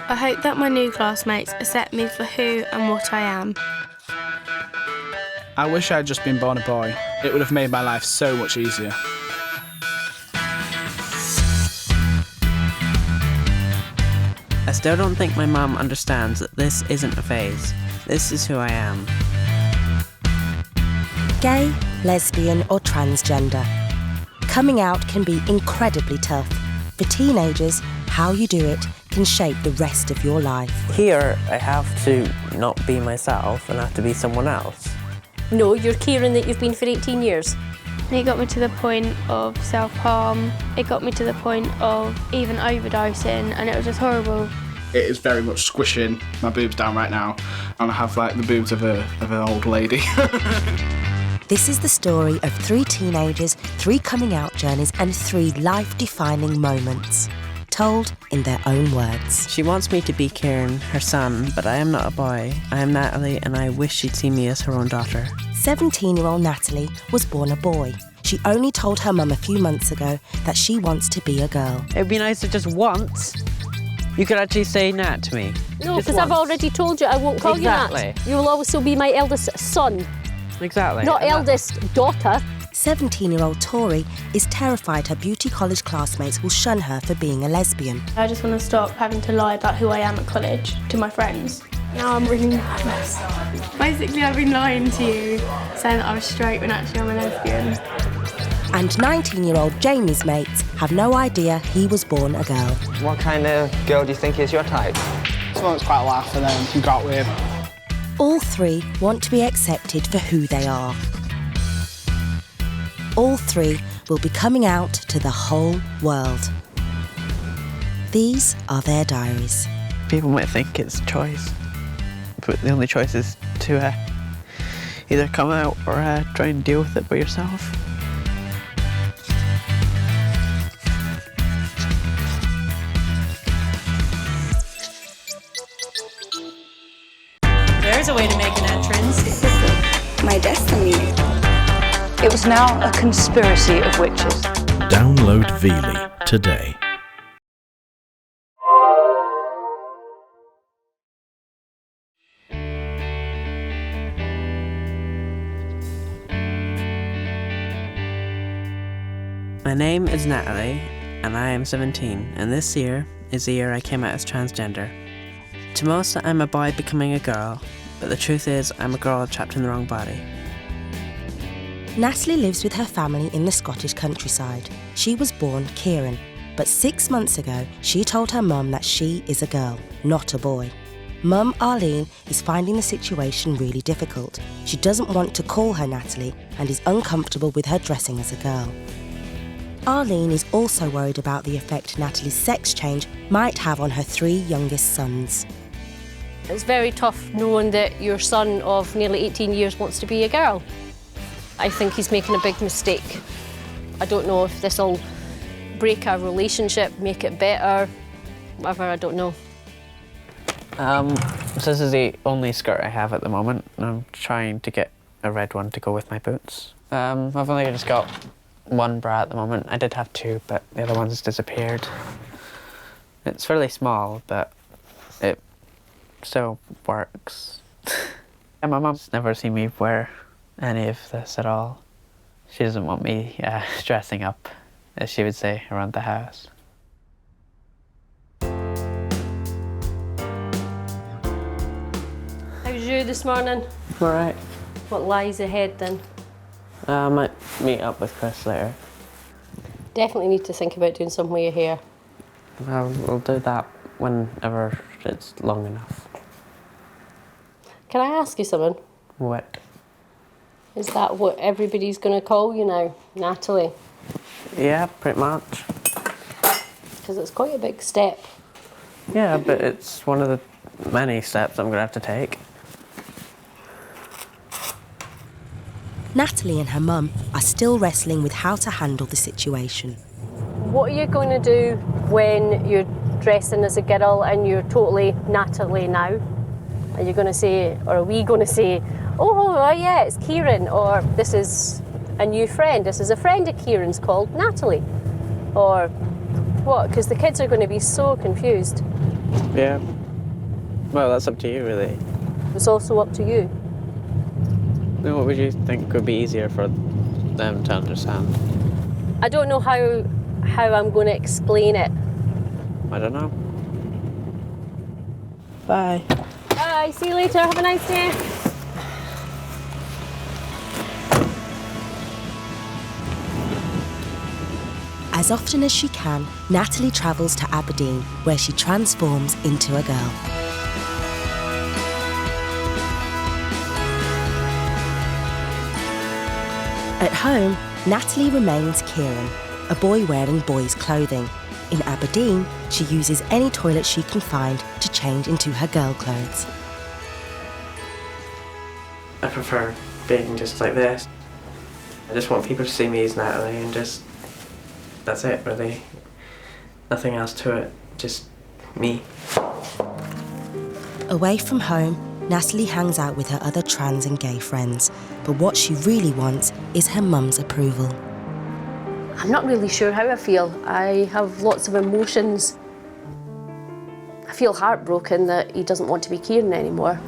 I hope that my new classmates accept me for who and what I am. I wish I had just been born a boy. It would have made my life so much easier. I still don't think my mum understands that this isn't a phase. This is who I am. Gay, lesbian or transgender. Coming out can be incredibly tough. For teenagers, how you do it can shape the rest of your life. Here, I have to not be myself and have to be someone else. No, you're Kieran that you've been for 18 years. It got me to the point of self-harm. It got me to the point of even overdosing, and it was just horrible. It is very much squishing my boobs down right now, and I have like the boobs of an old lady. This is the story of 3 teenagers, 3 coming out journeys and 3 life-defining moments, told in their own words. She wants me to be Kieran, her son, but I am not a boy. I am Natalie and I wish she'd see me as her own daughter. 17-year-old Natalie was born a boy. She only told her mum a few months ago that she wants to be a girl. It would be nice to just once you could actually say Nat to me. No, because I've already told you I won't call you Nat. You will also be my eldest son. Exactly. Not eldest daughter. 17-year-old Tori is terrified her beauty college classmates will shun her for being a lesbian. I just want to stop having to lie about who I am at college to my friends. Now I'm really nervous. Basically, I've been lying to you, saying that I was straight when actually I'm a lesbian. And 19-year-old Jamie's mates have no idea he was born a girl. What kind of girl do you think is your type? Someone that's quite a laugh and then you got with. All 3 want to be accepted for who they are. All 3 will be coming out to the whole world. These are their diaries. People might think it's a choice, but the only choice is to either come out or try and deal with it by yourself. There's a way to make an entrance. This is my destiny. It was now a conspiracy of witches. Download Veely today. My name is Natalie, and I am 17, and this year is the year I came out as transgender. To most, I'm a boy becoming a girl, but the truth is I'm a girl trapped in the wrong body. Natalie lives with her family in the Scottish countryside. She was born Kieran, but 6 months ago she told her mum that she is a girl, not a boy. Mum Arlene is finding the situation really difficult. She doesn't want to call her Natalie and is uncomfortable with her dressing as a girl. Arlene is also worried about the effect Natalie's sex change might have on her 3 youngest sons. It's very tough knowing that your son of nearly 18 years wants to be a girl. I think he's making a big mistake. I don't know if this will break our relationship, make it better, whatever, I don't know. This is the only skirt I have at the moment, and I'm trying to get a red one to go with my boots. I've only just got 1 bra at the moment. I did have 2, but the other one's disappeared. It's fairly small, but it still works. And my mum's never seen me wear any of this at all. She doesn't want me dressing up, as she would say, around the house. How's you this morning? All right. What lies ahead then? I might meet up with Chris later. Definitely need to think about doing something with your hair. We'll do that whenever it's long enough. Can I ask you something? What? Is that what everybody's going to call you now, Natalie? Yeah, pretty much. Because it's quite a big step. Yeah, but it's one of the many steps I'm going to have to take. Natalie and her mum are still wrestling with how to handle the situation. What are you going to do when you're dressing as a girl and you're totally Natalie now? Are you going to say, or are we going to say, oh yeah, it's Kieran, or this is a new friend, this is a friend of Kieran's called Natalie? Or what? Because the kids are going to be so confused. Yeah. Well, that's up to you, really. It's also up to you. Then what would you think would be easier for them to understand? I don't know how I'm going to explain it. I don't know. Bye. Bye, see you later, have a nice day. As often as she can, Natalie travels to Aberdeen, where she transforms into a girl. At home, Natalie remains Kieran, a boy wearing boys' clothing. In Aberdeen, she uses any toilet she can find to change into her girl clothes. I prefer being just like this. I just want people to see me as Natalie and just... that's it, really. Nothing else to it, just me. Away from home, Natalie hangs out with her other trans and gay friends, but what she really wants is her mum's approval. I'm not really sure how I feel. I have lots of emotions. I feel heartbroken that he doesn't want to be Kieran anymore.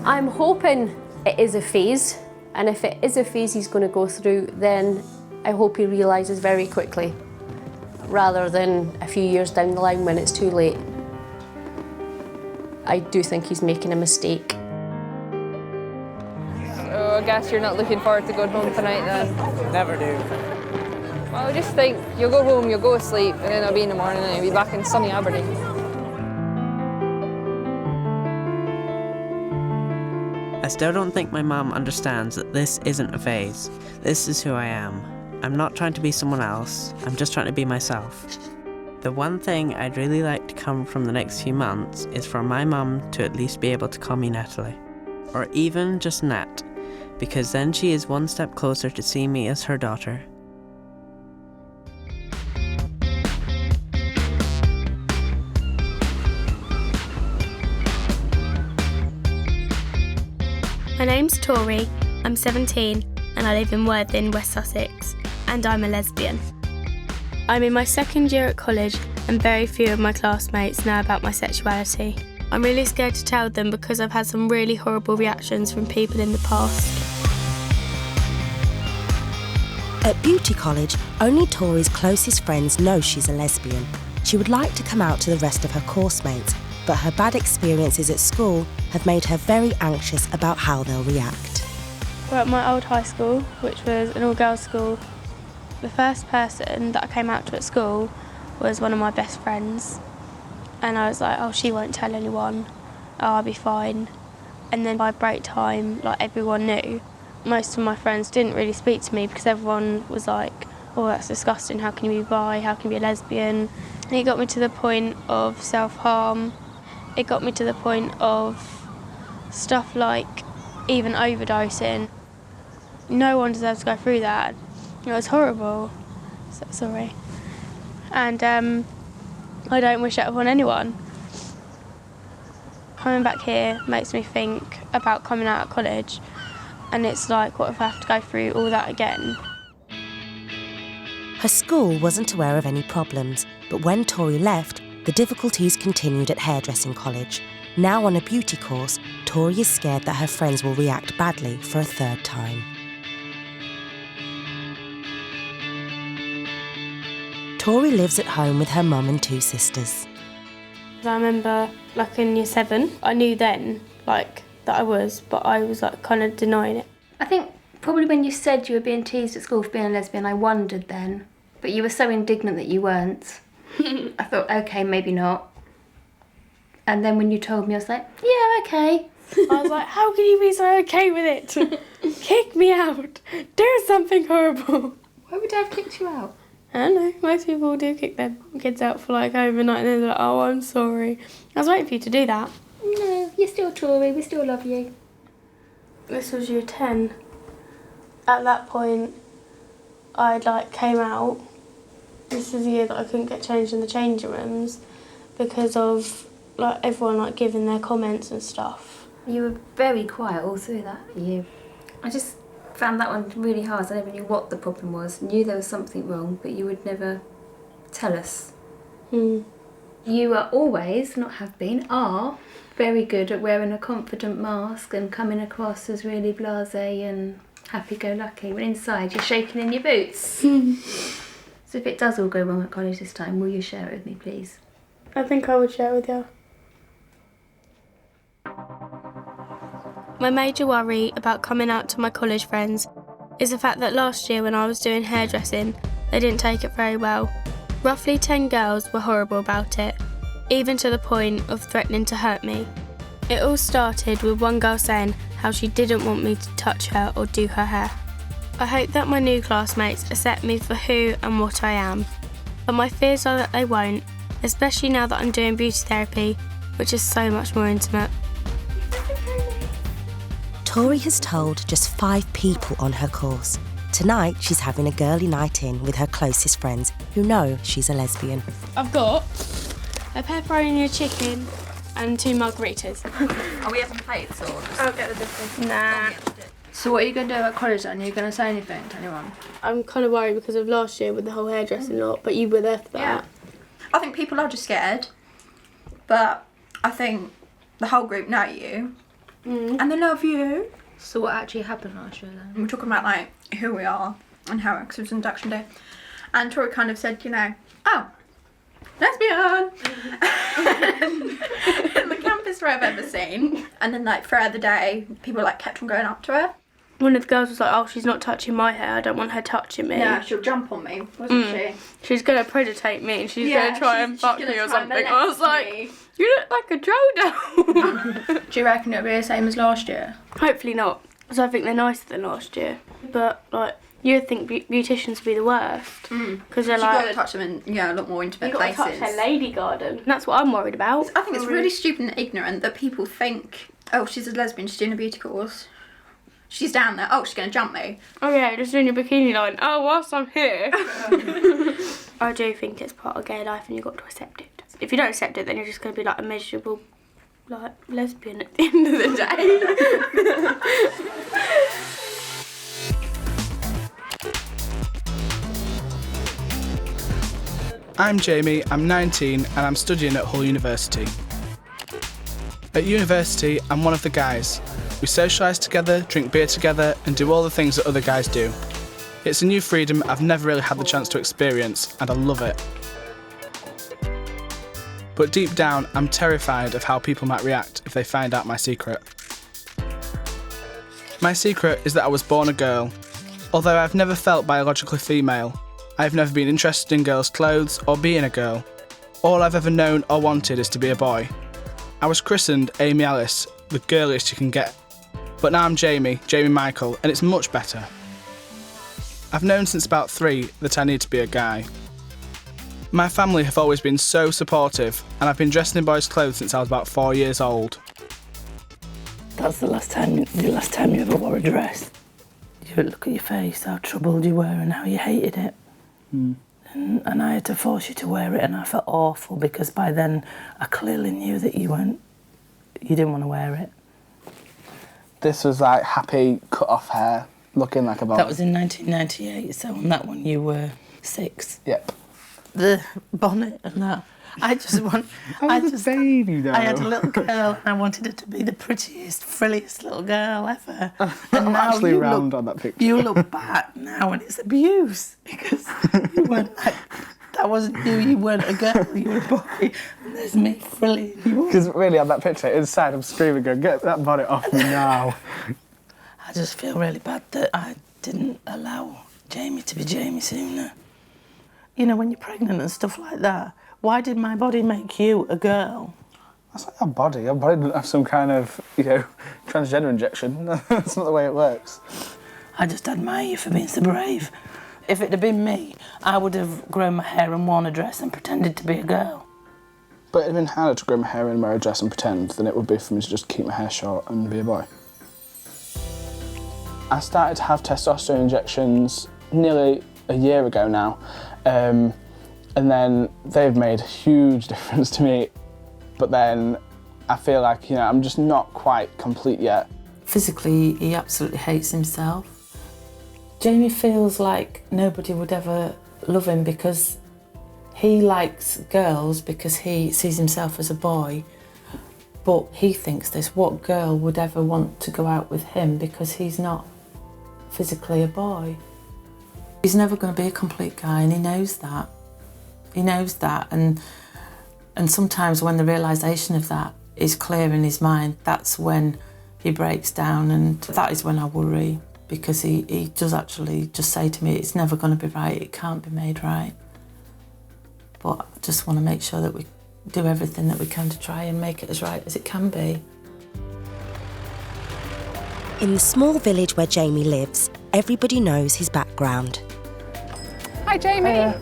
I'm hoping it is a phase, and if it is a phase he's going to go through, then I hope he realises very quickly, rather than a few years down the line when it's too late. I do think he's making a mistake. So I guess you're not looking forward to going home tonight then? Never do. Well, just think, you'll go home, you'll go to sleep, and then it'll be in the morning and you'll be back in sunny Aberdeen. I still don't think my mum understands that this isn't a phase. This is who I am. I'm not trying to be someone else, I'm just trying to be myself. The one thing I'd really like to come from the next few months is for my mum to at least be able to call me Natalie. Or even just Nat, because then she is one step closer to seeing me as her daughter. My name's Tori, I'm 17 and I live in Worthing, West Sussex, and I'm a lesbian. I'm in my second year at college and very few of my classmates know about my sexuality. I'm really scared to tell them because I've had some really horrible reactions from people in the past. At beauty college, only Tori's closest friends know she's a lesbian. She would like to come out to the rest of her course mates, but her bad experiences at school have made her very anxious about how they'll react. We're at my old high school, which was an all-girls school. The first person that I came out to at school was one of my best friends. And I was like, oh, she won't tell anyone. Oh, I'll be fine. And then by break time, like, everyone knew. Most of my friends didn't really speak to me because everyone was like, oh, that's disgusting, how can you be bi, how can you be a lesbian? And it got me to the point of self-harm. It got me to the point of stuff like even overdosing. No one deserves to go through that. It was horrible. So sorry. And I don't wish it upon anyone. Coming back here makes me think about coming out of college, and it's like, what if I have to go through all that again? Her school wasn't aware of any problems, but when Tori left, the difficulties continued at hairdressing college. Now on a beauty course, Tori is scared that her friends will react badly for a third time. Tori lives at home with her mum and two sisters. I remember, like, in year 7, I knew then, like, that I was, but I was, like, kind of denying it. I think probably when you said you were being teased at school for being a lesbian, I wondered then, but you were so indignant that you weren't. I thought, okay, maybe not. And then when you told me, I was like, yeah, okay. I was like, how can you be so okay with it? Kick me out. Do something horrible. Why would Dad have kicked you out? I don't know, most people do kick their kids out for like overnight and then they're like, oh, I'm sorry. I was waiting for you to do that. No, you're still Tori, we still love you. This was year 10. At that point, I came out. This was the year that I couldn't get changed in the changing rooms because of everyone giving their comments and stuff. You were very quiet all through that year. I just found that one really hard. I never knew what the problem was. Knew there was something wrong, but you would never tell us. You are always, not have been, are very good at wearing a confident mask and coming across as really blasé and happy-go-lucky, when inside you're shaking in your boots. So if it does all go wrong at college this time, will you share it with me, please? I think I would share it with you. My major worry about coming out to my college friends is the fact that last year when I was doing hairdressing, they didn't take it very well. Roughly 10 girls were horrible about it, even to the point of threatening to hurt me. It all started with one girl saying how she didn't want me to touch her or do her hair. I hope that my new classmates accept me for who and what I am, but my fears are that they won't, especially now that I'm doing beauty therapy, which is so much more intimate. Tori has told just 5 people on her course. Tonight, she's having a girly night in with her closest friends who know she's a lesbian. I've got a pepperoni chicken and 2 margaritas. Are we having plates or just... I'll get the difference. Nah. So what are you going to do at college then? Are you going to say anything to anyone? I'm kind of worried because of last year with the whole hairdressing lot, but you were there for that. Yeah. I think people are just scared, but I think the whole group know you and they love you. So what actually happened last year then? We're talking about like who we are and how, because it was induction day, and Tori kind of said, you know, oh, lesbian, in the campus I've ever seen. And then like throughout the day, people like kept on going up to her. One of the girls was like, oh, she's not touching my hair, I don't want her touching me. Yeah, she'll jump on me, wasn't she? She's going to predate me and she's going to try and fuck me or something. I was like, you look like a troll. Do you reckon it'll be the same as last year? Hopefully not, because I think they're nicer than last year. But like, you'd think beauticians would be the worst. Because they're like... You've got to touch them in, a lot more intimate places. You've got to touch their lady garden. That's what I'm worried about. I think it's really stupid and ignorant that people think, oh, she's a lesbian, she's doing a beauty course. She's down there, oh, she's going to jump me. Oh yeah, just doing your bikini line. Oh, whilst I'm here. I do think it's part of gay life and you've got to accept it. If you don't accept it, then you're just going to be like a miserable, like, lesbian at the end of the day. I'm Jamie, I'm 19 and I'm studying at Hull University. At university, I'm one of the guys. We socialise together, drink beer together and do all the things that other guys do. It's a new freedom I've never really had the chance to experience and I love it. But deep down, I'm terrified of how people might react if they find out my secret. My secret is that I was born a girl. Although I've never felt biologically female, I've never been interested in girls' clothes or being a girl. All I've ever known or wanted is to be a boy. I was christened Amy Alice, the girliest you can get. But now I'm Jamie Michael, and it's much better. I've known since about 3 that I need to be a guy. My family have always been so supportive, and I've been dressing in boys' clothes since I was about 4 years old. That's the last time you ever wore a dress. You look at your face, how troubled you were and how you hated it. And I had to force you to wear it and I felt awful because by then I clearly knew that you didn't want to wear it. This was like happy cut off hair, looking like a boy. That was in 1998, so on that one you were 6. Yep. The bonnet and that. I was a baby though. I had a little girl and I wanted her to be the prettiest, frilliest little girl ever. And I'm now actually round on that picture. You look back now and it's abuse because you weren't like, that wasn't you weren't a girl, you were a boy. And there's me frilly. Because really on that picture, inside I'm screaming, going, get that bonnet off me now. I just feel really bad that I didn't allow Jamie to be Jamie sooner. You know, when you're pregnant and stuff like that, why did my body make you a girl? That's not your body. Your body doesn't have some kind of, transgender injection. That's not the way it works. I just admire you for being so brave. If it had been me, I would have grown my hair and worn a dress and pretended to be a girl. But it'd have been harder to grow my hair and wear a dress and pretend than it would be for me to just keep my hair short and be a boy. I started to have testosterone injections nearly a year ago now. And then they've made a huge difference to me. But then I feel like, I'm just not quite complete yet. Physically, he absolutely hates himself. Jamie feels like nobody would ever love him because He likes girls because he sees himself as a boy, but he thinks this, what girl would ever want to go out with him because he's not physically a boy? He's never going to be a complete guy, and he knows that. He knows that, and sometimes when the realisation of that is clear in his mind, that's when he breaks down, and that is when I worry, because he does actually just say to me, it's never going to be right, it can't be made right. But I just want to make sure that we do everything that we can to try and make it as right as it can be. In the small village where Jamie lives, everybody knows his background. Hi, Jamie.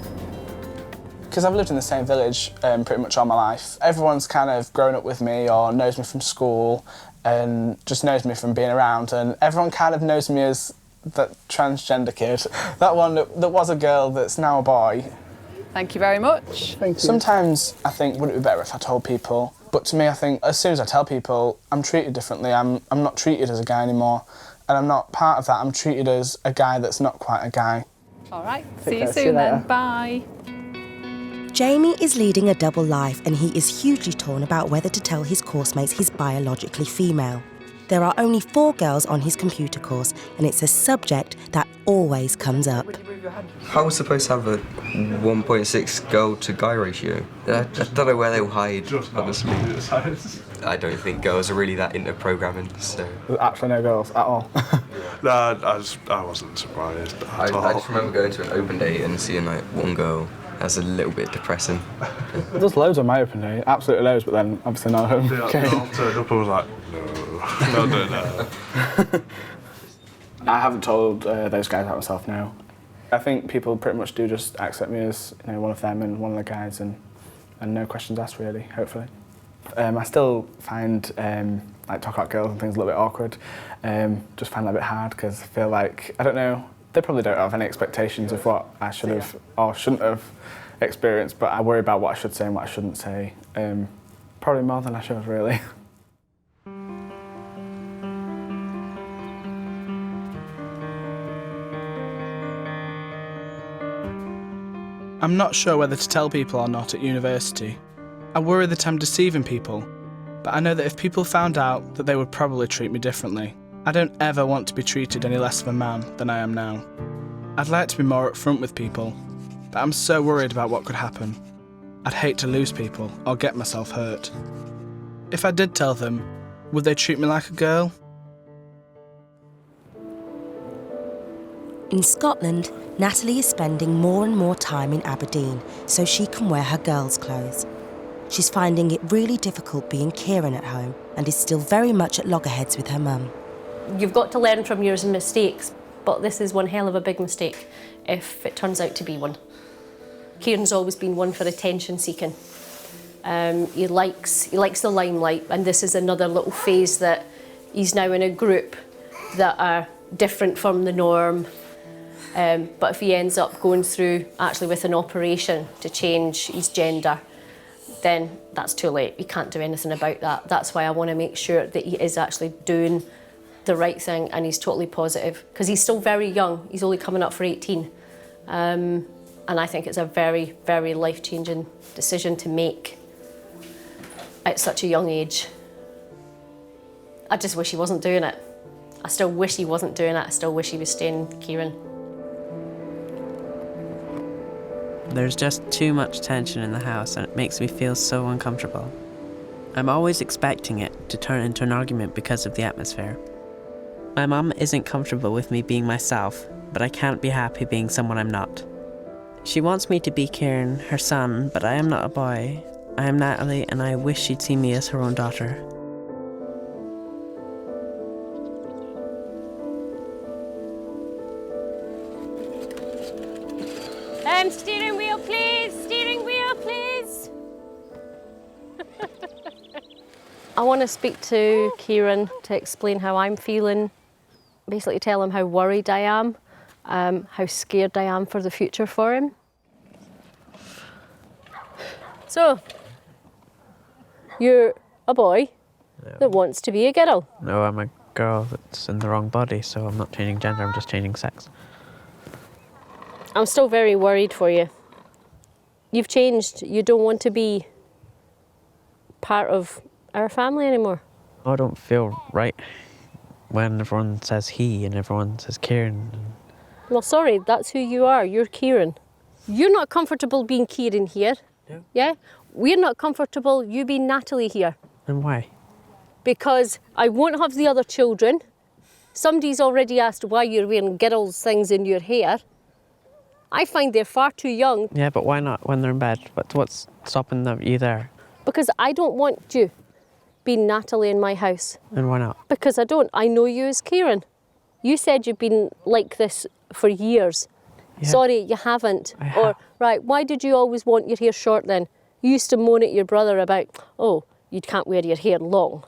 Because I've lived in the same village pretty much all my life. Everyone's kind of grown up with me or knows me from school and just knows me from being around, and everyone kind of knows me as that transgender kid. That one that was a girl that's now a boy. Thank you very much. Thank you. Sometimes I think, would it be better if I told people? But to me, I think as soon as I tell people, I'm treated differently. I'm not treated as a guy anymore, and I'm not part of that. I'm treated as a guy that's not quite a guy. All right, see you soon then. Bye. Jamie is leading a double life, and he is hugely torn about whether to tell his course mates he's biologically female. There are only 4 girls on his computer course, and it's a subject that always comes up. How was supposed to have a 1.6 girl to guy ratio? I don't know where they'll hide, honestly. I don't think girls are really that into programming, so... There's actually no girls at all. No, I wasn't surprised at all. I just remember going to an open day and seeing like one girl. That's a little bit depressing. There's loads on my open day, absolutely loads, but then obviously none of them came. They all turned up and was like, no. I haven't told those guys out myself now. I think people pretty much do just accept me as one of them and one of the guys, and no questions asked really, hopefully. I still find like talk about girls and things a little bit awkward. Just find that a bit hard because I feel like, I don't know, they probably don't have any expectations of what I should have or shouldn't have experienced, but I worry about what I should say and what I shouldn't say. Probably more than I should, really. I'm not sure whether to tell people or not at university. I worry that I'm deceiving people, but I know that if people found out that they would probably treat me differently. I don't ever want to be treated any less of a man than I am now. I'd like to be more upfront with people, but I'm so worried about what could happen. I'd hate to lose people or get myself hurt. If I did tell them, would they treat me like a girl? In Scotland, Natalie is spending more and more time in Aberdeen so she can wear her girls' clothes. She's finding it really difficult being Kieran at home and is still very much at loggerheads with her mum. You've got to learn from your mistakes, but this is one hell of a big mistake if it turns out to be one. Kieran's always been one for attention seeking. He likes the limelight, and this is another little phase that he's now in a group that are different from the norm. But if he ends up going through actually with an operation to change his gender, then that's too late. He can't do anything about that. That's why I want to make sure that he is actually doing the right thing and he's totally positive, because he's still very young. He's only coming up for 18. And I think it's a very, very life-changing decision to make at such a young age. I just wish he wasn't doing it. I still wish he wasn't doing it. I still wish he was staying Kieran. There's just too much tension in the house and it makes me feel so uncomfortable. I'm always expecting it to turn into an argument because of the atmosphere. My mum isn't comfortable with me being myself, but I can't be happy being someone I'm not. She wants me to be Kieran, her son, but I am not a boy. I am Natalie, and I wish she'd see me as her own daughter. Steering wheel, please! Steering wheel, please! I want to speak to Kieran to explain how I'm feeling, basically tell him how worried I am, how scared I am for the future for him. So, you're a boy that wants to be a girl? No, I'm a girl that's in the wrong body, so I'm not changing gender, I'm just changing sex. I'm still very worried for you. You've changed. You don't want to be part of our family anymore. I don't feel right when everyone says he and everyone says Kieran. Well, sorry, that's who you are. You're Kieran. You're not comfortable being Kieran here. No. Yeah? We're not comfortable you being Natalie here. And why? Because I won't have the other children. Somebody's already asked why you're wearing girls' things in your hair. I find they're far too young. Yeah, but why not when they're in bed? What's stopping you there? Because I don't want you being Natalie in my house. And why not? Because I don't. I know you as Kieran. You said you've been like this for years. Yeah. Sorry, you haven't. Or, right, why did you always want your hair short then? You used to moan at your brother about, oh, you can't wear your hair long.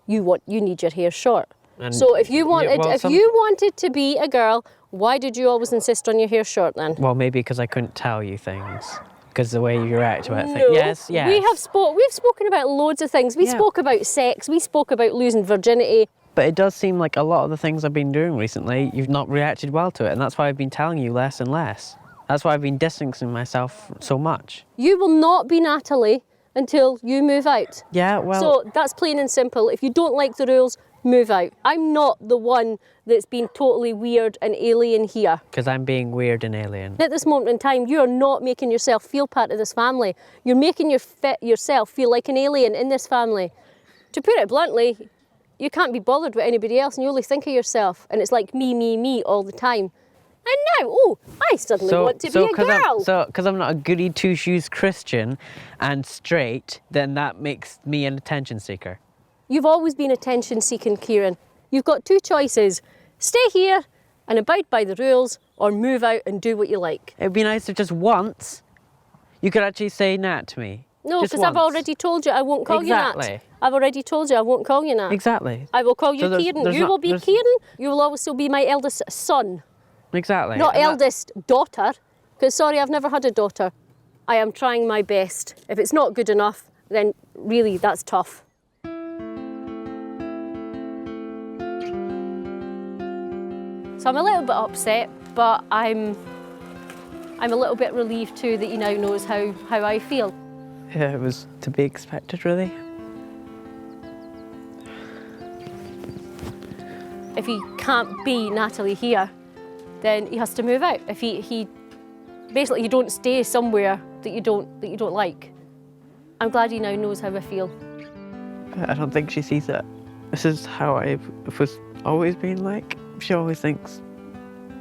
You need your hair short. And so if you wanted, you wanted to be a girl, why did you always insist on your hair short then? Well, maybe because I couldn't tell you things. Because the way you react to it, I think, No, yes. We've spoken about loads of things. We spoke about sex. We spoke about losing virginity. But it does seem like a lot of the things I've been doing recently, you've not reacted well to it, and that's why I've been telling you less and less. That's why I've been distancing myself so much. You will not be Natalie until you move out. Yeah, well... So that's plain and simple. If you don't like the rules, move out. I'm not the one that's been totally weird and alien here. Because I'm being weird and alien. At this moment in time, you are not making yourself feel part of this family. You're making yourself feel like an alien in this family. To put it bluntly, you can't be bothered with anybody else and you only think of yourself. And it's like me all the time. And now, I suddenly want to be a girl. Because I'm not a goody two-shoes Christian and straight, then that makes me an attention seeker. You've always been attention-seeking, Kieran. You've got two choices. Stay here and abide by the rules, or move out and do what you like. It'd be nice if just once you could actually say Nat to me. No, because I've already told you I won't call you Nat. I've already told you I won't call you Nat. Exactly. I will call you Kieran. You will be Kieran. You will also be my eldest son. Exactly. Not eldest daughter. Because, sorry, I've never had a daughter. I am trying my best. If it's not good enough, then really, that's tough. So I'm a little bit upset, but I'm a little bit relieved too that he now knows how I feel. Yeah, it was to be expected, really. If he can't be Natalie here, then he has to move out. If he basically you don't stay somewhere that you don't like. I'm glad he now knows how I feel. I don't think she sees it. This is how I was always been like. She always thinks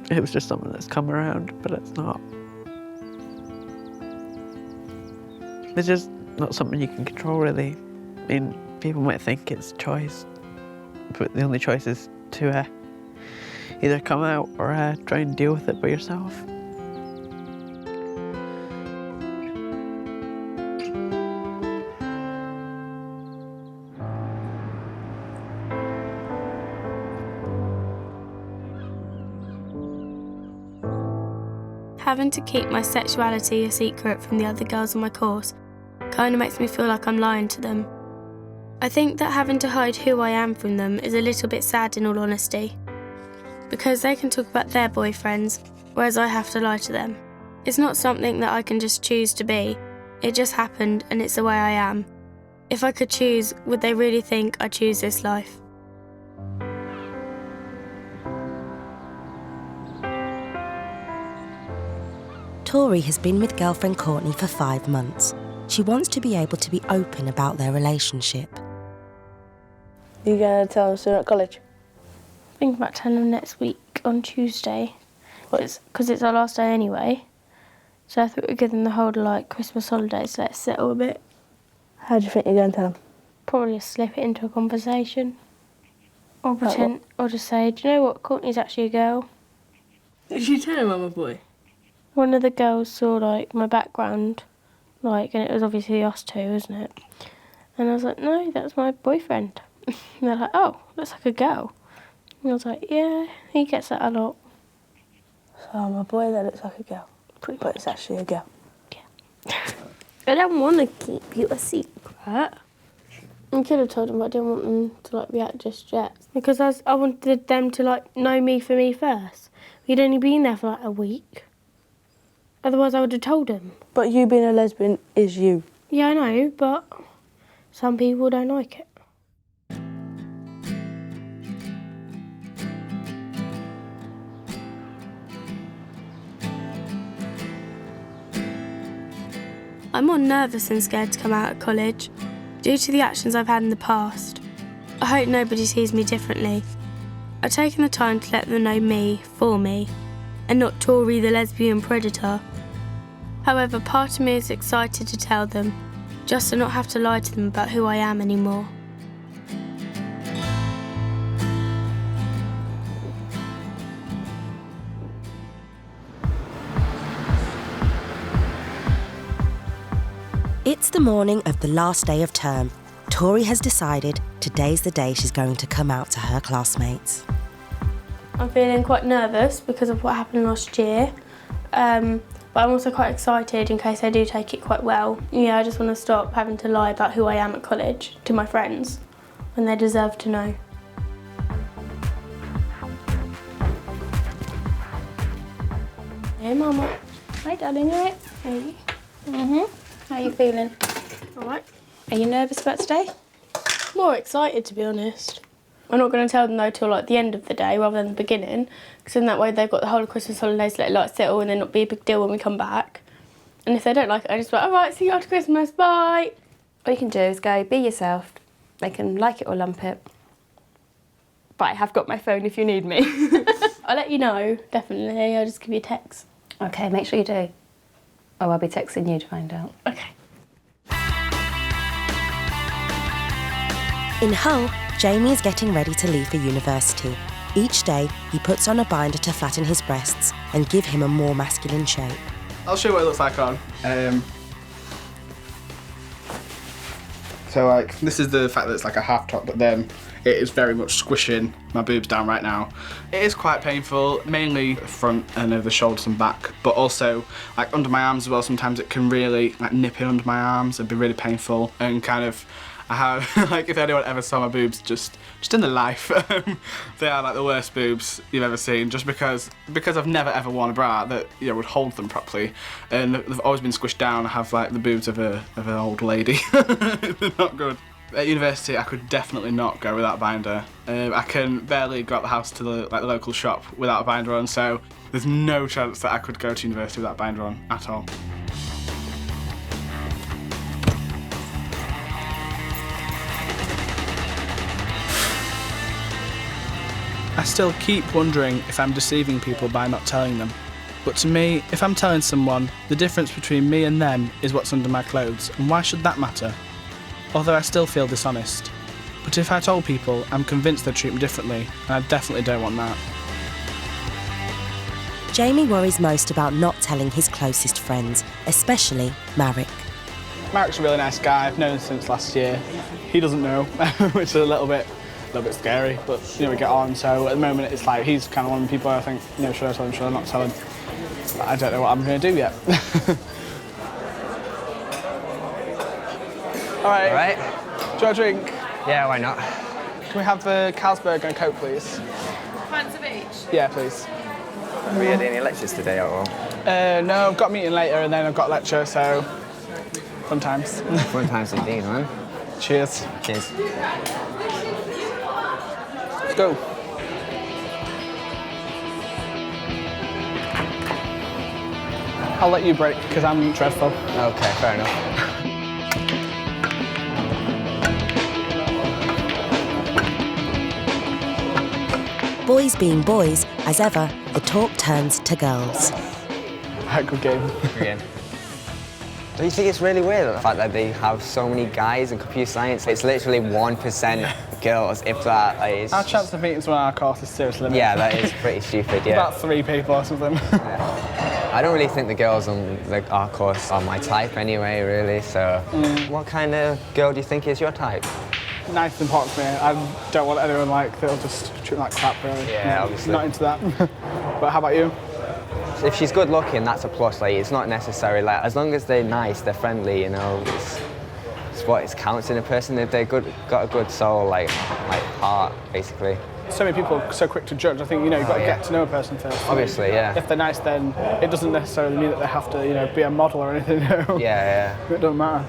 it was just something that's come around, but it's not. It's just not something you can control, really. I mean, people might think it's choice, but the only choice is to either come out or try and deal with it by yourself. Having to keep my sexuality a secret from the other girls on my course kind of makes me feel like I'm lying to them. I think that having to hide who I am from them is a little bit sad, in all honesty, because they can talk about their boyfriends, whereas I have to lie to them. It's not something that I can just choose to be. It just happened and it's the way I am. If I could choose, would they really think I choose this life? Tori has been with girlfriend Courtney for 5 months. She wants to be able to be open about their relationship. You gonna tell them soon at college? Think about telling them next week on Tuesday, because it's our last day anyway. So I thought we'd give them the whole Christmas holidays, so let's settle a bit. How do you think you're going to tell them? Probably just slip it into a conversation, or pretend, or just say, do you know what? Courtney's actually a girl. Did you tell him I'm a boy? One of the girls saw my background, and it was obviously us two, isn't it? And I was like, no, that's my boyfriend. And they're like, oh, looks like a girl. And I was like, yeah, he gets that a lot. So I'm a boy that looks like a girl, but it's actually a girl. Yeah. I don't want to keep you a secret. I could have told them, but I didn't want them to react just yet. Because I wanted them to know me for me first. We'd only been there for a week. Otherwise I would have told him. But you being a lesbian is you. Yeah, I know, but some people don't like it. I'm more nervous and scared to come out at college due to the actions I've had in the past. I hope nobody sees me differently. I've taken the time to let them know me for me, and not Tori the lesbian predator. However, part of me is excited to tell them, just to not have to lie to them about who I am anymore. It's the morning of the last day of term. Tori has decided today's the day she's going to come out to her classmates. I'm feeling quite nervous because of what happened last year, but I'm also quite excited in case I do take it quite well. Yeah, I just want to stop having to lie about who I am at college to my friends when they deserve to know. Hey, Mama. Hi, darling, you alright? Hey. How are you feeling? All right. Are you nervous about today? More excited, to be honest. I'm not going to tell them though till like the end of the day rather than the beginning, because in that way they've got the whole of Christmas holidays to let it like settle and then not be a big deal when we come back. And if they don't like it, I just be like, all right, see you after Christmas, bye. All you can do is go, be yourself. They can like it or lump it. But I have got my phone if you need me. I'll let you know, definitely. I'll just give you a text. Okay, make sure you do. Oh, I'll be texting you to find out. Okay. In Hull, Jamie is getting ready to leave for university. Each day, he puts on a binder to flatten his breasts and give him a more masculine shape. I'll show you what it looks like on. So like, this is the fact that it's like a half top, but then it is very much squishing my boobs down right now. It is quite painful, mainly front and over the shoulders and back, but also like under my arms as well. Sometimes it can really like nip in under my arms and be really painful, and kind of I have like, if anyone ever saw my boobs just in the life, they are like the worst boobs you've ever seen, just because I've never ever worn a bra that, you know, would hold them properly, and they've always been squished down. I have like the boobs of an old lady. They're not good. At university, I could definitely not go without a binder. I can barely go out the house to the local shop without a binder on, so there's no chance that I could go to university without a binder on at all. I still keep wondering if I'm deceiving people by not telling them. But to me, if I'm telling someone, the difference between me and them is what's under my clothes, and why should that matter? Although I still feel dishonest. But if I told people, I'm convinced they'd treat me differently, and I definitely don't want that. Jamie worries most about not telling his closest friends, especially Marek. Marek's a really nice guy. I've known him since last year. He doesn't know, which is a little bit scary, but you know, we get on. So at the moment it's like he's kind of one of the people I think, you know, should I tell him, should I not tell him? But I don't know what I'm going to do yet. All right. Do you want a drink? Yeah, why not? Can we have a Carlsberg and a Coke, please? Pints of each? Yeah, please. Have we had any lectures today at all? No, I've got a meeting later and then I've got a lecture, so fun times. Fun times indeed, man. Cheers. Cheers. Let's go. I'll let you break because I'm dreadful. Okay, fair enough. Boys being boys, as ever, the talk turns to girls. Good game. Good game. Do you think it's really weird, the fact that they have so many guys in computer science? It's literally 1% girls, if that. Like, our chance of meeting someone on our course is seriously limited. Yeah, that is pretty stupid, yeah. About 3 people or something. Yeah. I don't really think the girls on our course are my type anyway, really, so... What kind of girl do you think is your type? Nice and important to me. I don't want anyone that'll just treat me like crap, really. Yeah, obviously. Not into that. But how about you? If she's good looking, that's a plus. Like, it's not necessary. Like, as long as they're nice, they're friendly, you know, it's what counts in a person. If they're got a good soul, like heart, basically. so many people are so quick to judge. I think, you've got to get to know a person first. Obviously, yeah. If they're nice, then it doesn't necessarily mean that they have to, be a model or anything. Yeah. It doesn't matter.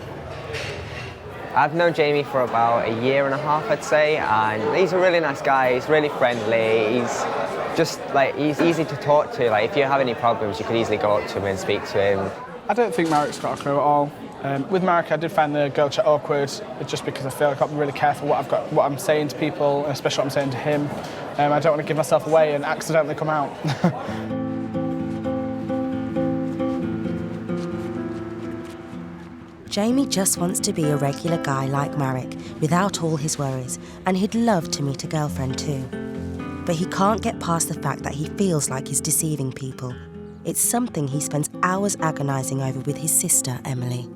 I've known Jamie for about 1.5 years, I'd say, and he's a really nice guy. He's really friendly. He's just he's easy to talk to. Like, if you have any problems, you could easily go up to him and speak to him. I don't think Marek's got a clue at all. With Marek, I did find the girl chat awkward, just because I feel like I've got to be really careful what I'm saying to people, and especially what I'm saying to him. I don't want to give myself away and accidentally come out. Jamie just wants to be a regular guy like Marek, without all his worries, and he'd love to meet a girlfriend too. But he can't get past the fact that he feels like he's deceiving people. It's something he spends hours agonising over with his sister, Emily.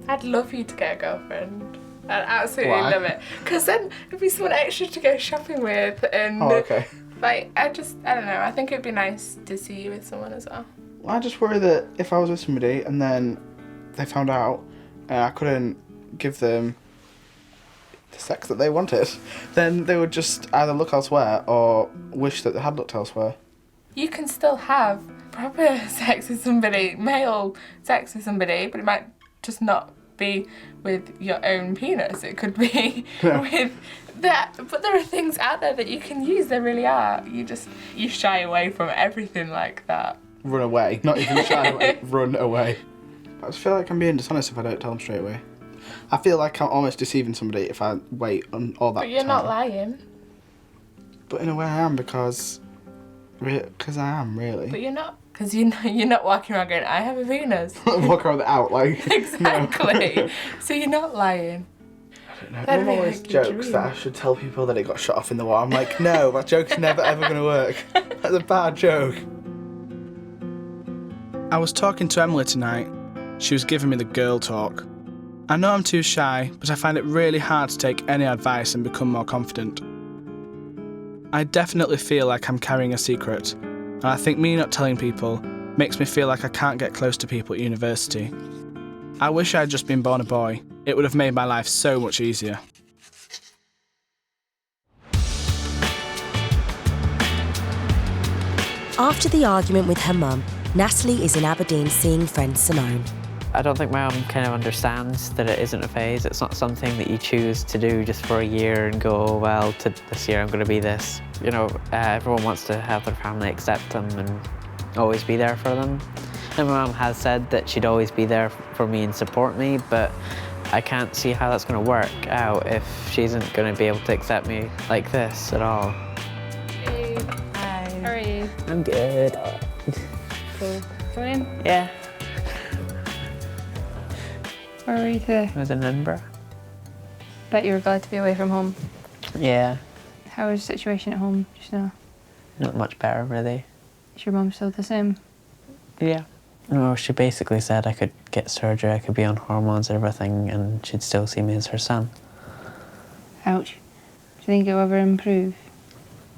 I'd love you to get a girlfriend. I'd absolutely love it. Because then it'd be someone extra to go shopping with, and okay. I don't know, I think it'd be nice to see you with someone as well. I just worry that if I was with somebody and then they found out I couldn't give them the sex that they wanted, then they would just either look elsewhere or wish that they had looked elsewhere. You can still have proper sex with somebody, male sex with somebody, but it might just not be with your own penis. It could be with that. But there are things out there that you can use, there really are. You shy away from everything like that. Run away, not even shy away, run away. I just feel like I'm being dishonest if I don't tell them straight away. I feel like I'm almost deceiving somebody if I wait on all that time. But you're not lying. But in a way I am, because I am, really. But you're not, because you're not walking around going, I have a penis. Walk around out, like... Exactly. No. So you're not lying. I don't know. Mum always jokes that I should tell people that it got shot off in the war. I'm like, no, that joke's never ever going to work. That's a bad joke. I was talking to Emily tonight. She was giving me the girl talk. I know I'm too shy, but I find it really hard to take any advice and become more confident. I definitely feel like I'm carrying a secret, and I think me not telling people makes me feel like I can't get close to people at university. I wish I had just been born a boy. It would have made my life so much easier. After the argument with her mum, Natalie is in Aberdeen seeing friend Simone. I don't think my mum kind of understands that it isn't a phase. It's not something that you choose to do just for a year and go, oh, well, this year I'm going to be this. Everyone wants to have their family accept them and always be there for them. And my mum has said that she'd always be there for me and support me, but I can't see how that's going to work out if she isn't going to be able to accept me like this at all. Hey. Hi. How are you? I'm good. Cool. Come in? Yeah. Where were you today? I was in Edinburgh. Bet you were glad to be away from home. Yeah. How is the situation at home just now? Not much better, really. Is your mum still the same? Yeah. No, she basically said I could get surgery, I could be on hormones and everything, and she'd still see me as her son. Ouch. Do you think it'll ever improve?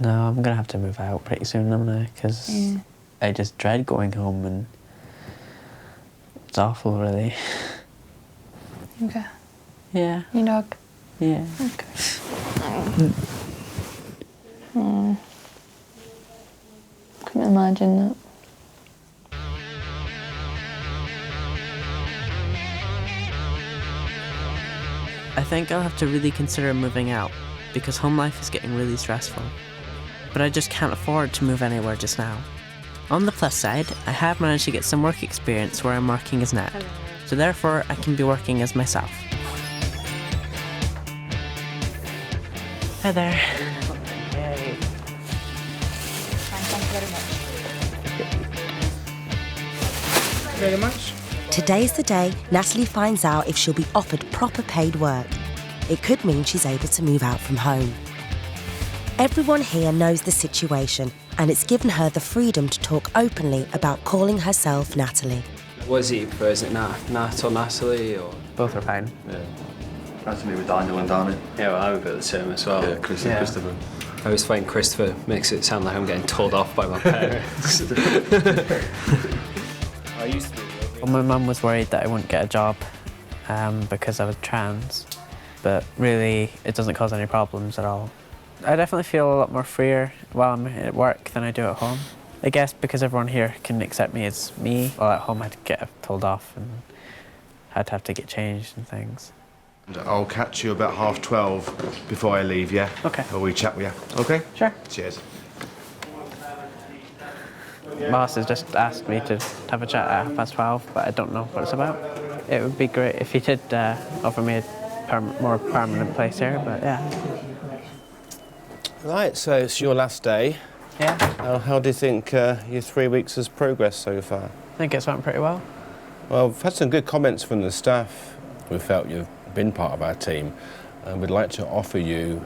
No, I'm going to have to move out pretty soon, am I? Because I just dread going home, and it's awful, really. Okay. Yeah. Your dog? Yeah. Okay. Oh. Couldn't imagine that. I think I'll have to really consider moving out, because home life is getting really stressful. But I just can't afford to move anywhere just now. On the plus side, I have managed to get some work experience where I'm working as Nat, so therefore I can be working as myself. Hi there. Yay. Thank you very much. Today's the day Natalie finds out if she'll be offered proper paid work. It could mean she's able to move out from home. Everyone here knows the situation, and it's given her the freedom to talk openly about calling herself Natalie. What is it you prefer? Is it Nat or Natalie? Or? Both are fine. Yeah. Nice to meet with Daniel and Danny. Yeah, well, I'm a bit the same as well. Yeah, Christopher. I always find Christopher makes it sound like I'm getting told off by my parents. I used to. Well, my mum was worried that I wouldn't get a job because I was trans, but really it doesn't cause any problems at all. I definitely feel a lot more freer while I'm at work than I do at home. I guess because everyone here can accept me as me, while at home I'd get told off and I'd have to get changed and things. I'll catch you about 12:30 before I leave, yeah? Okay. Or we chat with you, okay? Sure. Cheers. Boss has just asked me to have a chat at 12:30, but I don't know what it's about. It would be great if he did offer me a more permanent place here, but yeah. Right, so it's your last day. Yeah. How do you think your 3 weeks has progressed so far? I think it's went pretty well. Well, we've had some good comments from the staff. We felt you've been part of our team and we'd like to offer you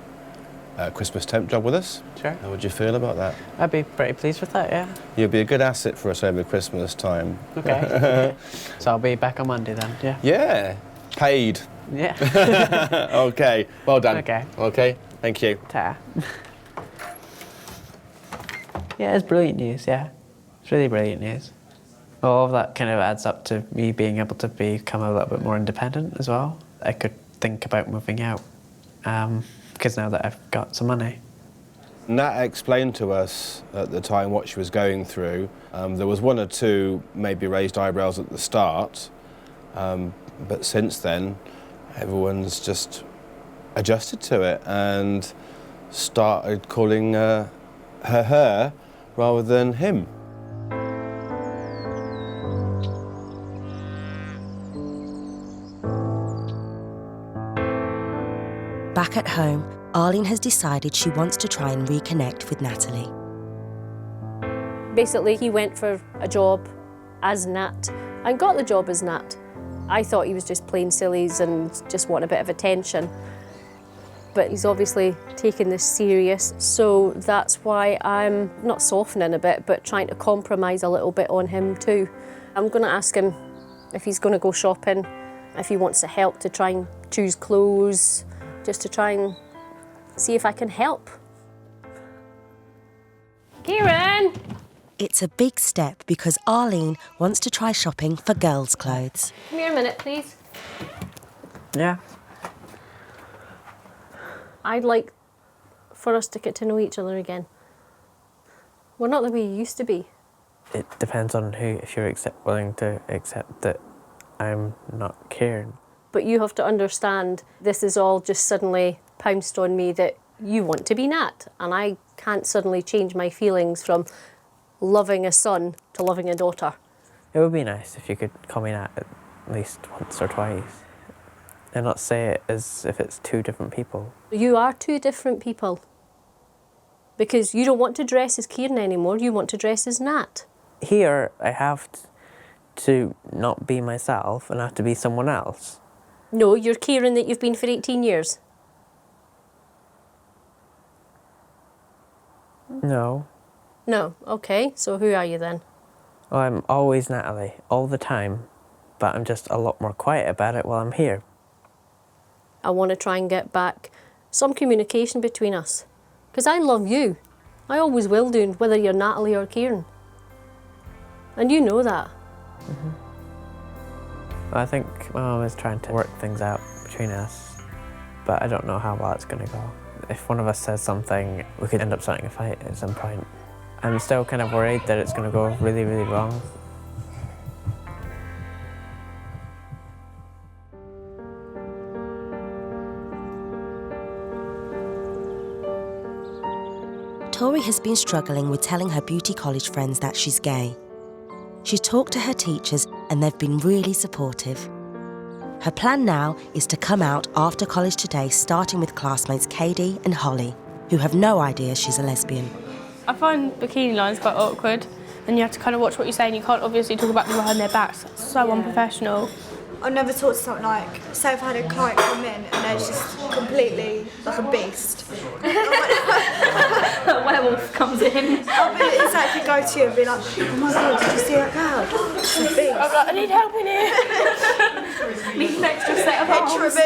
a Christmas temp job with us. Sure. How would you feel about that? I'd be pretty pleased with that, yeah. You'll be a good asset for us over Christmas time. Okay. Okay. So I'll be back on Monday then, yeah? Yeah. Paid. Yeah. Okay. Well done. Okay. Okay. Thank you. Ta. Yeah, it's brilliant news, yeah. It's really brilliant news. All of that kind of adds up to me being able to become a little bit more independent as well. I could think about moving out because now that I've got some money. Nat explained to us at the time what she was going through. There was one or two maybe raised eyebrows at the start, but since then everyone's just adjusted to it and started calling her rather than him. Back at home, Arlene has decided she wants to try and reconnect with Natalie. Basically, he went for a job as Nat and got the job as Nat. I thought he was just plain sillies and just wanting a bit of attention. But he's obviously taken this serious, so that's why I'm not softening a bit, but trying to compromise a little bit on him too. I'm going to ask him if he's going to go shopping, if he wants to help to try and choose clothes, just to try and see if I can help. Kieran! It's a big step because Arlene wants to try shopping for girls' clothes. Come here a minute, please. Yeah. I'd like for us to get to know each other again. We're not the way you used to be. It depends on who, if you're willing to accept that I'm not Kieran. But you have to understand, this is all just suddenly pounced on me that you want to be Nat, and I can't suddenly change my feelings from loving a son to loving a daughter. It would be nice if you could call me Nat at least once or twice. And not say it as if it's two different people. You are two different people. Because you don't want to dress as Kieran anymore, you want to dress as Nat. Here, I have to not be myself and I have to be someone else. No, you're Kieran that you've been for 18 years. No. No, okay, so who are you then? Well, I'm always Natalie, all the time, but I'm just a lot more quiet about it while I'm here. I want to try and get back some communication between us. Because I love you. I always will do, whether you're Natalie or Kieran. And you know that. Mm-hmm. Well, I think my mum is trying to work things out between us, but I don't know how well it's going to go. If one of us says something, we could end up starting a fight at some point. I'm still kind of worried that it's going to go really, really wrong. Tori has been struggling with telling her beauty college friends that she's gay. She's talked to her teachers and they've been really supportive. Her plan now is to come out after college today, starting with classmates Katie and Holly, who have no idea she's a lesbian. I find bikini lines quite awkward and you have to kind of watch what you say and you can't obviously talk about people behind their backs. It's so unprofessional. I've never talked to something like, say if I had a client come in and they're just completely like a beast. A werewolf comes in. I'll be exactly go to you and be like, oh my god, did you see that girl? She's a beast. I'm like, I need help in here. Need an extra set of arms.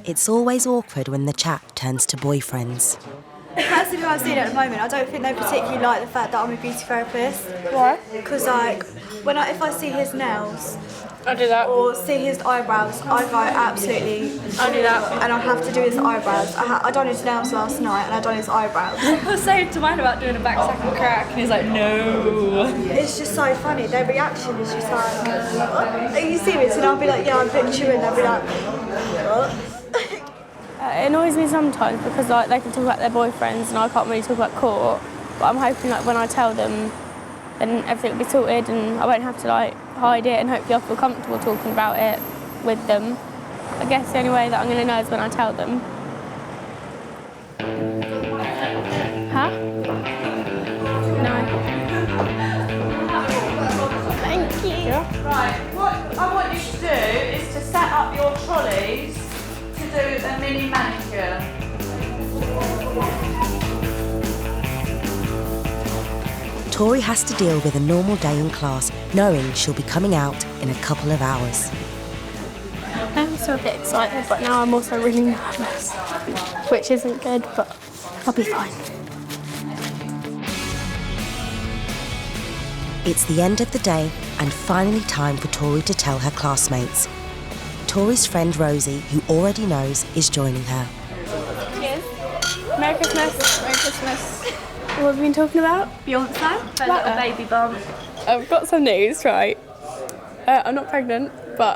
It's always awkward when the chat turns to boyfriends. The person who I'm seeing at the moment, I don't think they particularly like the fact that I'm a beauty therapist. Why? Because like, if I see his nails, I do that. Or see his eyebrows. I go absolutely. I do that. And I have to do his eyebrows. I done his nails last night and I done his eyebrows. I was saying to mine about doing a back second crack, and he's like, no. It's just so funny. Their reaction is just like, are you serious? And I'll be like, yeah, I booked you in. They'll be like, what? It annoys me sometimes because like they can talk about their boyfriends and I can't really talk about court. But I'm hoping like when I tell them, then everything will be sorted and I won't have to like hide it, and hopefully I'll feel comfortable talking about it with them. I guess the only way that I'm going to know is when I tell them. Huh? No. Thank you. Right, what I want you to do is to set up your trolleys to do a mini manicure. Tori has to deal with a normal day in class, knowing she'll be coming out in a couple of hours. I'm still a bit excited, but now I'm also really nervous, which isn't good, but I'll be fine. It's the end of the day and finally time for Tori to tell her classmates. Tori's friend Rosie, who already knows, is joining her. Cheers. Merry Christmas. Merry Christmas. What have we been talking about? Beyonce, her little baby bump. I've got some news, right? I'm not pregnant, but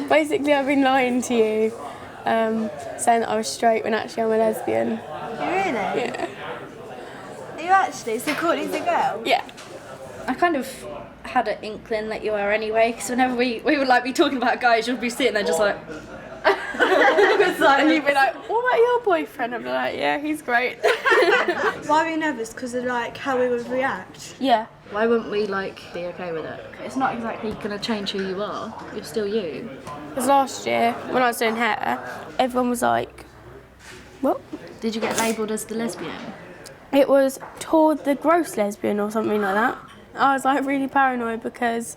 basically I've been lying to you, saying that I was straight when actually I'm a lesbian. Really? Yeah. Are you actually? So Courtney's a girl? Yeah. I kind of had an inkling that you were anyway, because whenever we would like be talking about guys, you'd be sitting there just like... And you'd be like, what about your boyfriend? I'd be like, yeah, he's great. Why were you nervous? Because of like how we would react? Yeah. Why wouldn't we like be okay with it? It's not exactly going to change who you are. You're still you. Because last year, when I was doing hair, everyone was like, what? Did you get labelled as the lesbian? It was Tori the gross lesbian or something like that. I was like really paranoid because,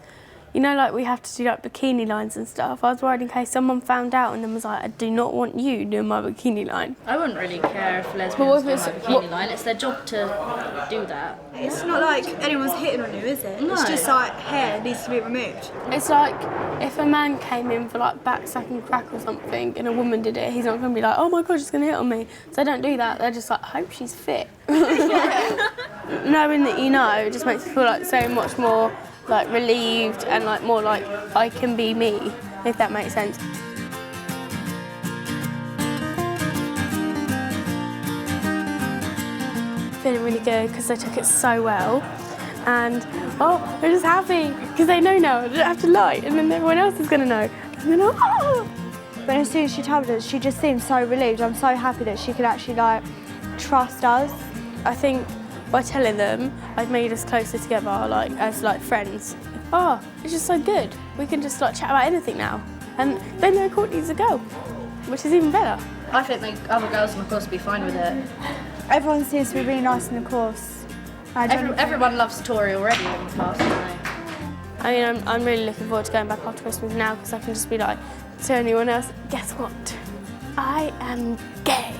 you know, like we have to do like bikini lines and stuff. I was worried in case someone found out and then was like, I do not want you doing my bikini line. I wouldn't really care if lesbians do my bikini line. It's their job to do that. It's not like anyone's hitting on you, is it? No. It's just like hair needs to be removed. It's like if a man came in for like back second crack or something and a woman did it, he's not going to be like, oh my God, she's going to hit on me. So they don't do that. They're just like, I hope she's fit. Knowing that you know, it just makes you feel like so much more like relieved and like more like I can be me, if that makes sense. Feeling really good because they took it so well, and they're just happy because they know now. They don't have to lie, and then everyone else is going to know. And then But as soon as she told us, she just seemed so relieved. I'm so happy that she could actually like trust us. I think by telling them, I've made us closer together, like as like friends. Oh, it's just so good. We can just like chat about anything now, and they know Courtney's a girl, which is even better. I think the other girls in the course would be fine with it. Everyone seems to be really nice in the course. Everyone loves Tori already in the class, don't they? I mean, I'm really looking forward to going back after Christmas now because I can just be like to anyone else, guess what? I am gay.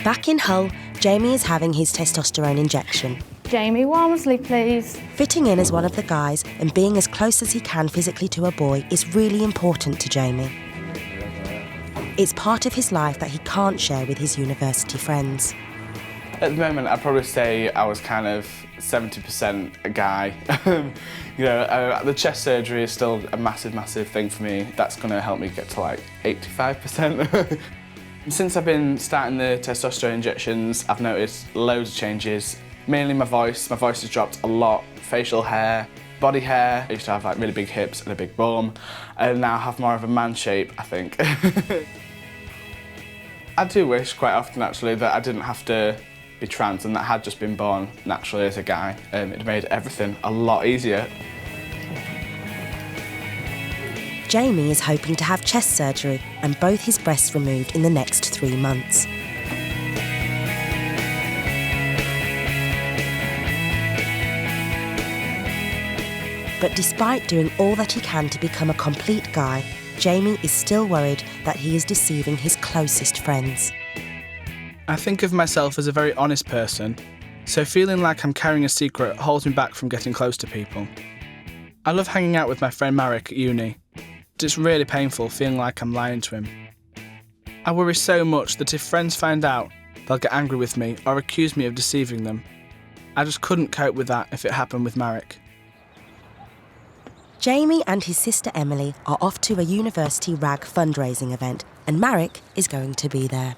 Back in Hull, Jamie is having his testosterone injection. Jamie Walmsley, please. Fitting in as one of the guys and being as close as he can physically to a boy is really important to Jamie. It's part of his life that he can't share with his university friends. At the moment, I'd probably say I was kind of 70% a guy. You know, the chest surgery is still a massive, massive thing for me. That's going to help me get to like 85%. Since I've been starting the testosterone injections, I've noticed loads of changes. Mainly my voice. My voice has dropped a lot. Facial hair, body hair. I used to have like really big hips and a big bum, and now I have more of a man shape, I think. I do wish quite often actually that I didn't have to be trans and that I had just been born naturally as a guy. It made everything a lot easier. Jamie is hoping to have chest surgery and both his breasts removed in the next 3 months. But despite doing all that he can to become a complete guy, Jamie is still worried that he is deceiving his closest friends. I think of myself as a very honest person, so feeling like I'm carrying a secret holds me back from getting close to people. I love hanging out with my friend Marek at uni. It's really painful feeling like I'm lying to him. I worry so much that if friends find out, they'll get angry with me or accuse me of deceiving them. I just couldn't cope with that if it happened with Marek. Jamie and his sister Emily are off to a university rag fundraising event, and Marek is going to be there.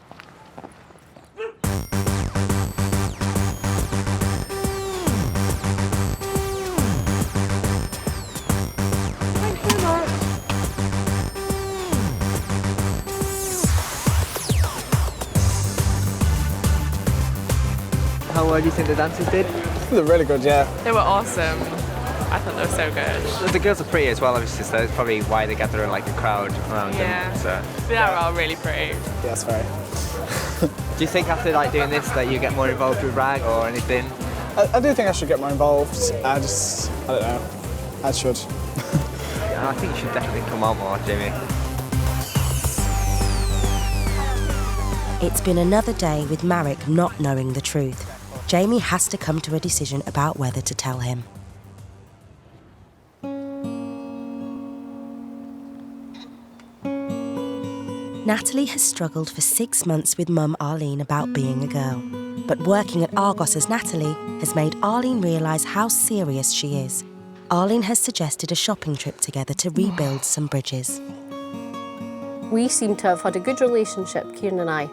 How do you think the dancers did? They're really good, yeah. They were awesome. I thought they were so good. The girls are pretty as well, obviously, so that's probably why they gather like a crowd around them. So. They are all really pretty. Yes, very. Do you think after like doing this that you get more involved with rag or anything? I do think I should get more involved. I don't know. I should. Yeah, I think you should definitely come on more, Jamie. It's been another day with Marek not knowing the truth. Jamie has to come to a decision about whether to tell him. Natalie has struggled for 6 months with mum Arlene about being a girl. But working at Argos as Natalie has made Arlene realise how serious she is. Arlene has suggested a shopping trip together to rebuild some bridges. We seem to have had a good relationship, Kieran and I.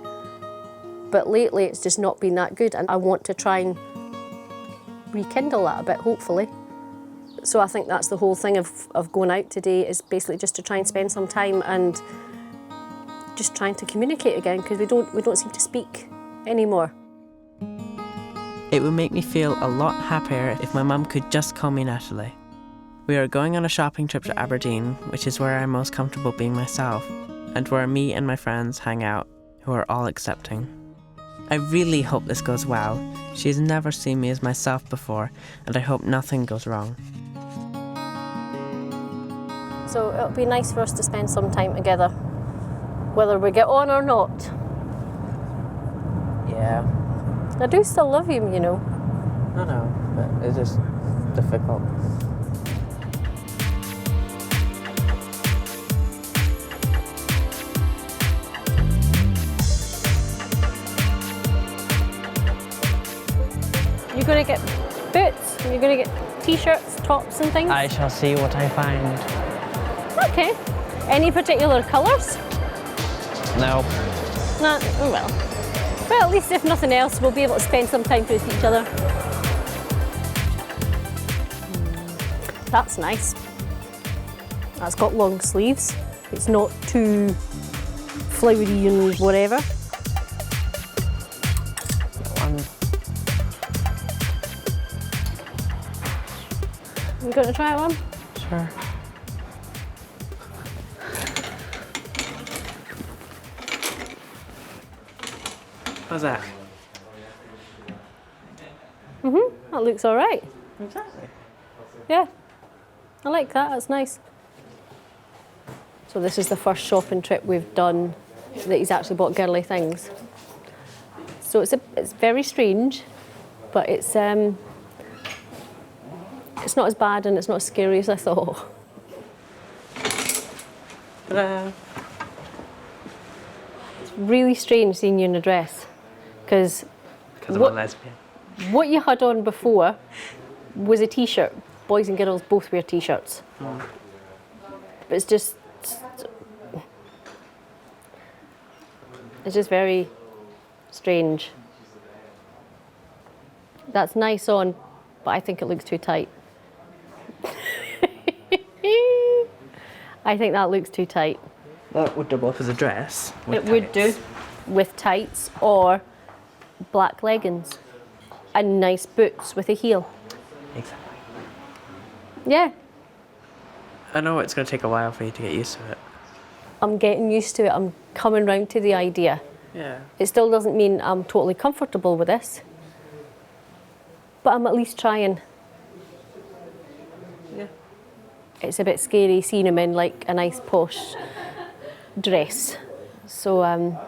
But lately it's just not been that good, and I want to try and rekindle that a bit, hopefully. So I think that's the whole thing of going out today, is basically just to try and spend some time and just trying to communicate again, because we don't seem to speak anymore. It would make me feel a lot happier if my mum could just call me Natalie. We are going on a shopping trip to Aberdeen, which is where I'm most comfortable being myself, and where me and my friends hang out, who are all accepting. I really hope this goes well. She has never seen me as myself before, and I hope nothing goes wrong. So it'll be nice for us to spend some time together, whether we get on or not. Yeah. I do still love him, you know. I know, but it's just difficult. You're going to get boots, and you're going to get t-shirts, tops and things? I shall see what I find. Okay. Any particular colours? No. No, oh well. Well, at least if nothing else, we'll be able to spend some time with each other. That's nice. That's got long sleeves. It's not too flowery and whatever. You going to try it on? Sure. How's that? That looks all right. Exactly. Yeah, I like that, that's nice. So this is the first shopping trip we've done that he's actually bought girly things. So it's very strange, but it's not as bad and it's not as scary as I thought. Ta-da. It's really strange seeing you in a dress, because I'm a lesbian. What you had on before was a t-shirt. Boys and girls both wear t-shirts. But it's just very strange. That's nice on, but I think it looks too tight. I think that looks too tight. That would double up as a dress. It would do, with tights or black leggings and nice boots with a heel. Exactly. Yeah, I know it's going to take a while for you to get used to it. I'm getting used to it. I'm coming round to the idea. Yeah. It still doesn't mean I'm totally comfortable with this, but I'm at least trying. Yeah. it's a bit scary seeing him in like a nice posh dress. So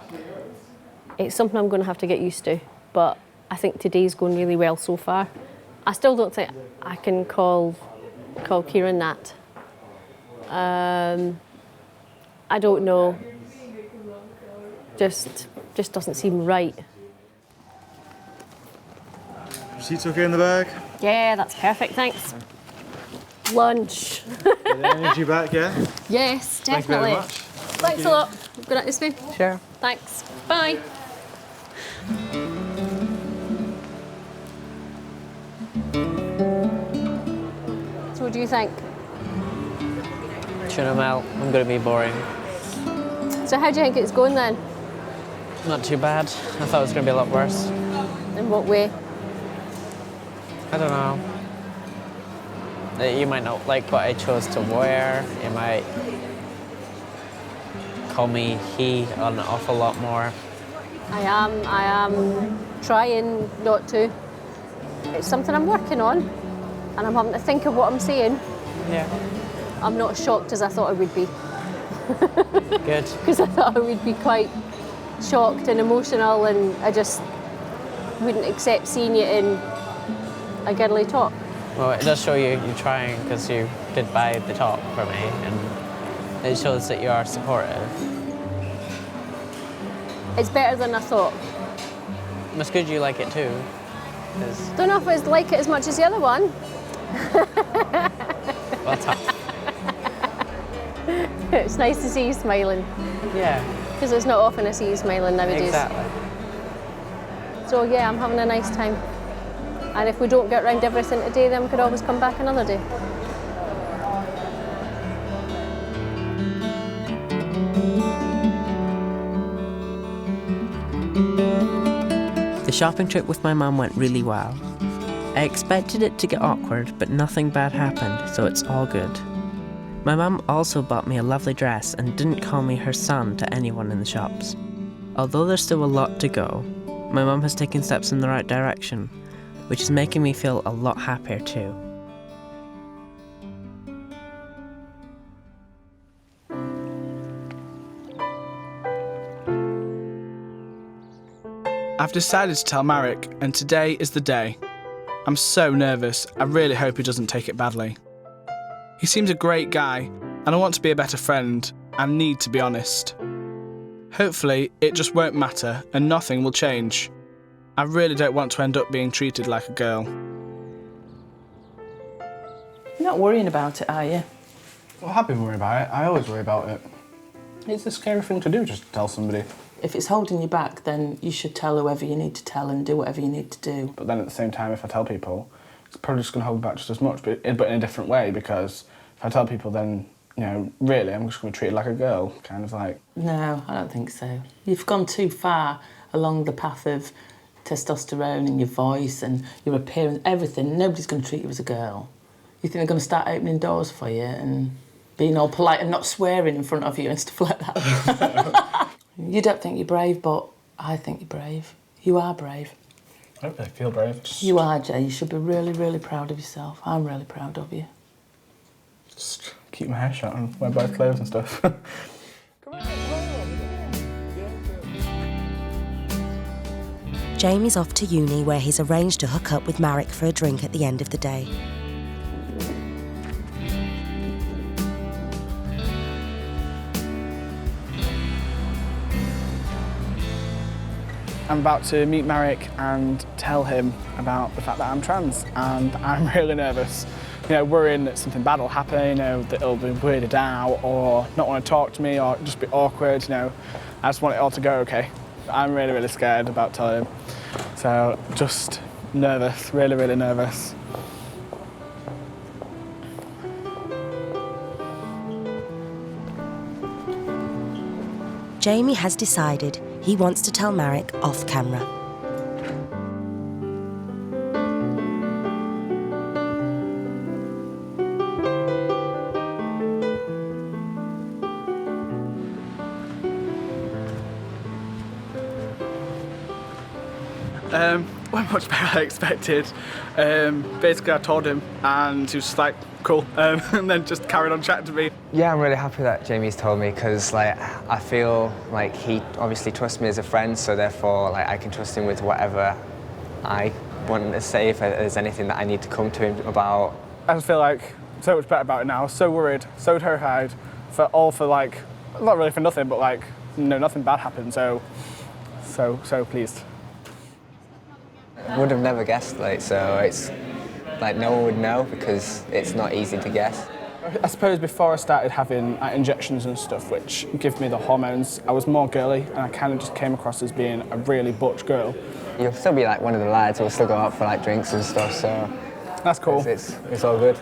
it's something I'm going to have to get used to. But I think today's going really well so far. I still don't think I can call Kieran Nat. I don't know. Just doesn't seem right. Seats okay in the bag? Yeah, that's perfect, thanks. Lunch. Get the energy back, yeah? Yes, Thank you definitely. very much. Thanks a lot. Good night, this way. Sure. Thanks. Bye. So what do you think? Tuna melt. I'm going to be boring. So how do you think it's going then? Not too bad. I thought it was going to be a lot worse. In what way? I don't know. You might not like what I chose to wear. You might call me he an awful lot more. I am trying not to. It's something I'm working on, and I'm having to think of what I'm saying. Yeah. I'm not as shocked as I thought I would be. Good. Because I thought I would be quite shocked and emotional, and I just wouldn't accept seeing you in a girly top. Well, it does show you're trying, because you did buy the top for me, and it shows that you are supportive. It's better than I thought. It's good you like it too. Don't know if I like it as much as the other one. Well, tough. It's nice to see you smiling. Yeah. Because it's not often I see you smiling nowadays. Exactly. So yeah, I'm having a nice time. And if we don't get around everything today, then we could always come back another day. The shopping trip with my mum went really well. I expected it to get awkward, but nothing bad happened, so it's all good. My mum also bought me a lovely dress and didn't call me her son to anyone in the shops. Although there's still a lot to go, my mum has taken steps in the right direction, which is making me feel a lot happier too. I've decided to tell Marek, and today is the day. I'm so nervous, I really hope he doesn't take it badly. He seems a great guy, and I want to be a better friend, and need to be honest. Hopefully, it just won't matter, and nothing will change. I really don't want to end up being treated like a girl. You're not worrying about it, are you? Well, I have been worrying about it. I always worry about it. It's a scary thing to do, just to tell somebody. If it's holding you back, then you should tell whoever you need to tell and do whatever you need to do. But then at the same time, if I tell people, it's probably just going to hold me back just as much, but in a different way, because if I tell people, then, you know, really, I'm just going to be treated like a girl, kind of like... No, I don't think so. You've gone too far along the path of testosterone in your voice and your appearance, everything. Nobody's going to treat you as a girl. You think they're going to start opening doors for you and being all polite and not swearing in front of you and stuff like that? You don't think you're brave, but I think you're brave. You are brave. I don't really feel brave. You are, Jay. You should be really, really proud of yourself. I'm really proud of you. Just keep my hair shut and wear both clothes and stuff. Jamie's off to uni, where he's arranged to hook up with Marek for a drink at the end of the day. I'm about to meet Marek and tell him about the fact that I'm trans, and I'm really nervous. You know, worrying that something bad will happen, you know, that he'll be weirded out or not want to talk to me or just be awkward, you know. I just want it all to go okay. I'm really, really scared about telling him. So, just nervous, really, really nervous. Jamie has decided he wants to tell Marek off camera. Went much better than I expected. Basically, I told him, and he was just like, cool, and then just carried on chatting to me. Yeah, I'm really happy that Jamie's told me because like I feel like he obviously trusts me as a friend, so therefore like I can trust him with whatever I want to say if there's anything that I need to come to him about. I just feel like so much better about it now. So worried, so terrified, for like, not really for nothing, but like, no, nothing bad happened. So pleased. Would have never guessed, like, so it's like no one would know because it's not easy to guess. I suppose before I started having injections and stuff which give me the hormones, I was more girly and I kind of just came across as being a really butch girl. You'll still be like one of the lads, we'll still go out for like drinks and stuff, so... That's cool. It's all good.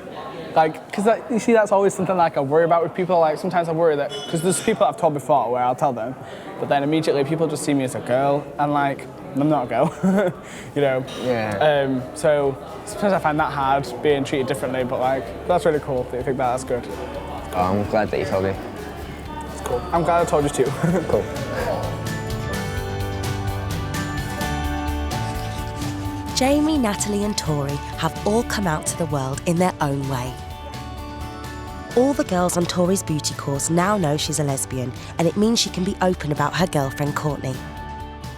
Like, because you see that's always something like I worry about with people, like sometimes I worry that, because there's people I've told before where I'll tell them, but then immediately people just see me as a girl and like, I'm not a girl, you know? Yeah. So sometimes I find that hard, being treated differently, but like, that's really cool that you think that's good. Oh, I'm glad that you told me. It's cool. I'm glad I told you too. Cool. Jamie, Natalie and Tori have all come out to the world in their own way. All the girls on Tori's beauty course now know she's a lesbian, and it means she can be open about her girlfriend Courtney.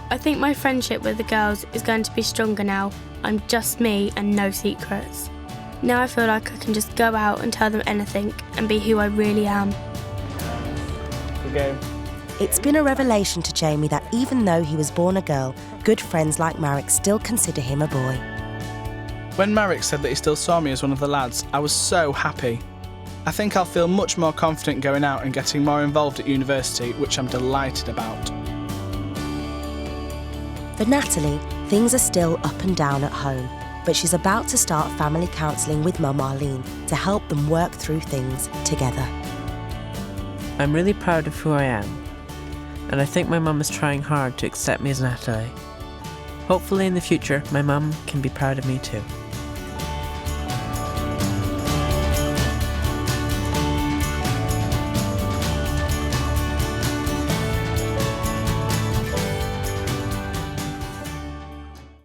I think my friendship with the girls is going to be stronger now. I'm just me and no secrets. Now I feel like I can just go out and tell them anything and be who I really am. Good game. It's been a revelation to Jamie that even though he was born a girl, good friends like Marek still consider him a boy. When Marek said that he still saw me as one of the lads, I was so happy. I think I'll feel much more confident going out and getting more involved at university, which I'm delighted about. For Natalie, things are still up and down at home, but she's about to start family counselling with Mum Arlene to help them work through things together. I'm really proud of who I am, and I think my mum is trying hard to accept me as Natalie. Hopefully in the future, my mum can be proud of me too.